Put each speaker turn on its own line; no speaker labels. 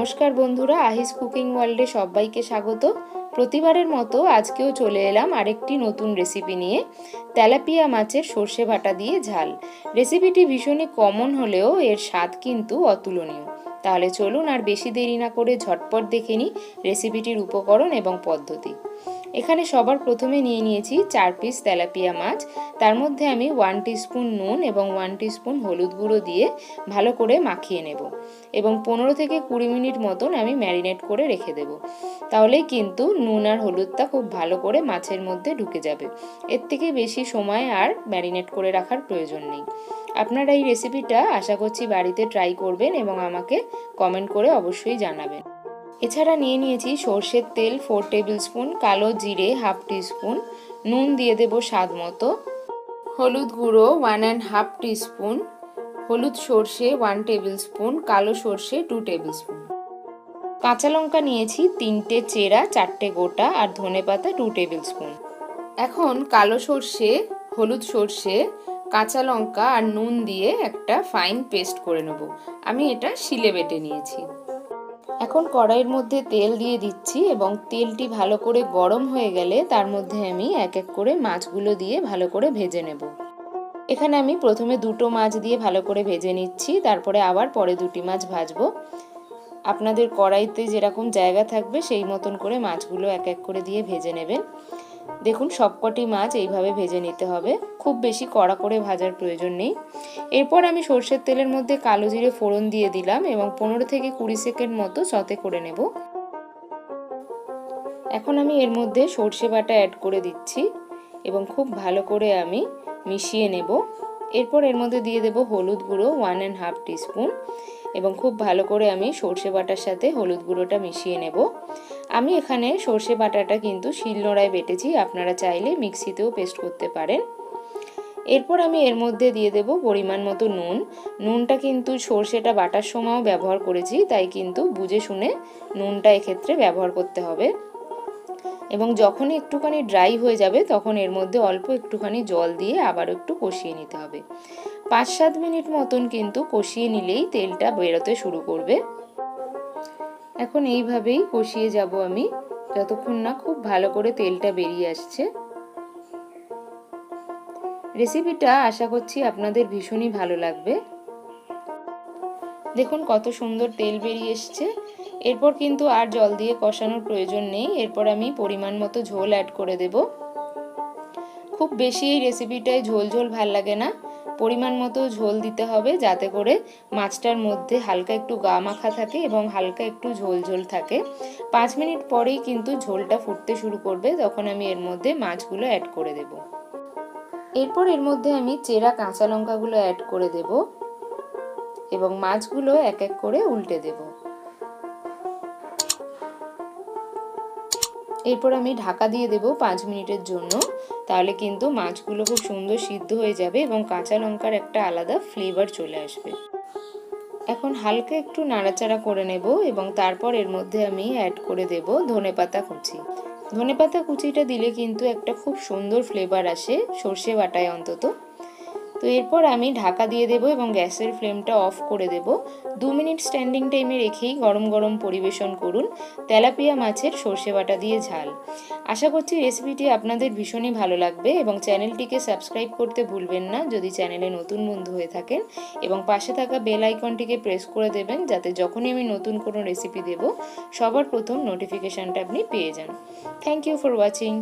নমস্কার বন্ধুরা, আহিস কুকিং ওয়ার্ল্ডে সবাইকে স্বাগত। প্রতিবারের মতো আজকেও চলে এলাম আরেকটি নতুন রেসিপি নিয়ে, তেলাপিয়া মাছের সর্ষে বাটা দিয়ে ঝাল। রেসিপিটি ভীষণই কমন হলেও এর স্বাদ কিন্তু অতুলনীয়। তাহলে চলুন আর বেশি দেরি না করে ঝটপট দেখে নিই রেসিপিটির উপকরণ এবং পদ্ধতি। এখানে সবার প্রথমে নিয়ে নিয়েছি 4 পিস তেলাপিয়া মাছ। তার মধ্যে আমি 1 টিস্পুন নুন এবং 1 টিস্পুন হলুদ গুঁড়ো দিয়ে ভালো করে মাখিয়ে নেব এবং 15 থেকে 20 মিনিট মতন আমি ম্যারিনেট করে রেখে দেব। তাহলেই কিন্তু নুন আর হলুদটা খুব ভালো করে মাছের মধ্যে ঢুকে যাবে। এর থেকে বেশি সময় আর ম্যারিনেট করে রাখার প্রয়োজন নেই। আপনারা এই রেসিপিটা আশা করছি বাড়িতে ট্রাই করবেন এবং আমাকে কমেন্ট করে অবশ্যই জানাবেন। এছাড়া নিয়ে নিয়েছি সর্ষের তেল 4 টেবিল স্পুন, কালো জিরে 1/2 টিস্পুন, নুন দিয়ে দেব স্বাদ মতো, হলুদ গুঁড়ো 1.5 টিস্পুন, হলুদ সর্ষে 1 টেবিল স্পুন, কালো সর্ষে 2 টেবিল স্পুন। কাঁচা লঙ্কা নিয়েছি 3টে চেরা, 4টে গোটা আর ধনেপাতা 2 টেবিল স্পুন। এখন কালো সর্ষে, হলুদ সর্ষে, কাঁচা লঙ্কা আর নুন দিয়ে একটা ফাইন পেস্ট করে নেব। আমি এটা শিলে বেটে নিয়েছি। এখন কড়াইয়ের মধ্যে তেল দিয়ে দিচ্ছি এবং তেলটি ভালো করে গরম হয়ে গেলে তার মধ্যে আমি এক এক করে মাছগুলো দিয়ে ভালো করে ভেজে নেব। এখানে আমি প্রথমে 2টো মাছ দিয়ে ভালো করে ভেজে নিচ্ছি, তারপরে আবার পরে 2টি মাছ ভাজবো। আপনাদের কড়াইতে যেরকম জায়গা থাকবে সেই মতন করে মাছগুলো এক এক করে দিয়ে ভেজে নেবেন। দেখুন সবকটি মাছ এইভাবে ভেজে নিতে হবে, খুব বেশি কড়া করে ভাজার প্রয়োজন নেই। এরপর আমি সর্ষের তেলের মধ্যে কালো জিরে ফোড়ন দিয়ে দিলাম এবং 15 থেকে 20 সেকেন্ড মতো সতে করে নেব। এখন আমি এর মধ্যে সর্ষে বাটা অ্যাড করে দিচ্ছি এবং খুব ভালো করে আমি মিশিয়ে নেব। এরপর এর মধ্যে দিয়ে দেব হলুদ গুঁড়ো 1.5 টিস্পুন এবং খুব ভালো করে আমি সর্ষে বাটার সাথে হলুদ গুঁড়োটা মিশিয়ে নেব। আমি এখানে সর্ষে বাটাটা কিন্তু শিলনোড়ায় বেটেছি, আপনারা চাইলে মিক্সিতেও পেস্ট করতে পারেন। এরপর আমি এর মধ্যে দিয়ে দেব পরিমাণ মতো নুন। নুনটা কিন্তু সর্ষেটা বাটার সময়ও ব্যবহার করেছি, তাই কিন্তু বুঝে শুনে নুনটা এক্ষেত্রে ব্যবহার করতে হবে। এবং যখনই একটুখানি ড্রাই হয়ে যাবে তখন এর মধ্যে অল্প একটুখানি জল দিয়ে আবার একটু কষিয়ে নিতে হবে। 5-7 মিনিট মতন কিন্তু কষিয়ে নিলেই তেলটা বেরোতে শুরু করবে। এখন এইভাবেই কষিয়ে যাব আমি যতক্ষণ না খুব ভালো করে তেলটা বেরিয়ে আসছে। রেসিপিটা আশা করছি আপনাদের ভীষণই ভালো লাগবে। দেখুন কত সুন্দর তেল বেরিয়ে এসছে। এরপর কিন্তু আর জল দিয়ে কষানোর প্রয়োজন নেই। এরপর আমি পরিমাণ মতো ঝোল অ্যাড করে দেব। খুব বেশি এই রেসিপিটায় ঝোল ঝোল ভাল লাগে না, পরিমাণ মতো ঝোল দিতে হবে যাতে করে মাছটার মধ্যে হালকা একটু গা মাখা থাকে এবং হালকা একটু ঝোল ঝোল থাকে। 5 মিনিট পরেই কিন্তু ঝোলটা ফুটতে শুরু করবে, তখন আমি এর মধ্যে মাছগুলো অ্যাড করে দেব। এরপর এর মধ্যে আমি চেরা কাঁচা লঙ্কাগুলো অ্যাড করে দেব এবং মাছগুলো এক এক করে উল্টে দেব। এরপর আমি ঢাকা দিয়ে দেব 5 মিনিটের জন্য, তাহলে কিন্তু মাছগুলো খুব সুন্দর সিদ্ধ হয়ে যাবে এবং কাঁচা লঙ্কার একটা আলাদা ফ্লেভার চলে আসবে। এখন হালকা একটু নাড়াচাড়া করে নেব এবং তারপর এর মধ্যে আমি অ্যাড করে দেব ধনেপাতা কুচি। ধনেপাতা কুচিটা দিলে কিন্তু একটা খুব সুন্দর ফ্লেভার আসে সর্ষে বাটায় অন্তত। তো এরপর আমি ঢাকা দিয়ে দেব এবং গ্যাসের ফ্লেমটা অফ করে দেব। 2 মিনিট স্ট্যান্ডিং টাইমে রেখেই গরম গরম পরিবেশন করুন তেলাপিয়া মাছের সর্ষে বাটা দিয়ে ঝাল। আশা করছি রেসিপিটি আপনাদের ভীষণই ভালো লাগবে এবং চ্যানেলটিকে সাবস্ক্রাইব করতে ভুলবেন না যদি চ্যানেলে নতুন বন্ধু হয়ে থাকেন, এবং পাশে থাকা বেল আইকনটিকে প্রেস করে দেবেন যাতে যখনই আমি নতুন কোনো রেসিপি দেব সবার প্রথম নোটিফিকেশানটা আপনি পেয়ে যান। Thank you for watching.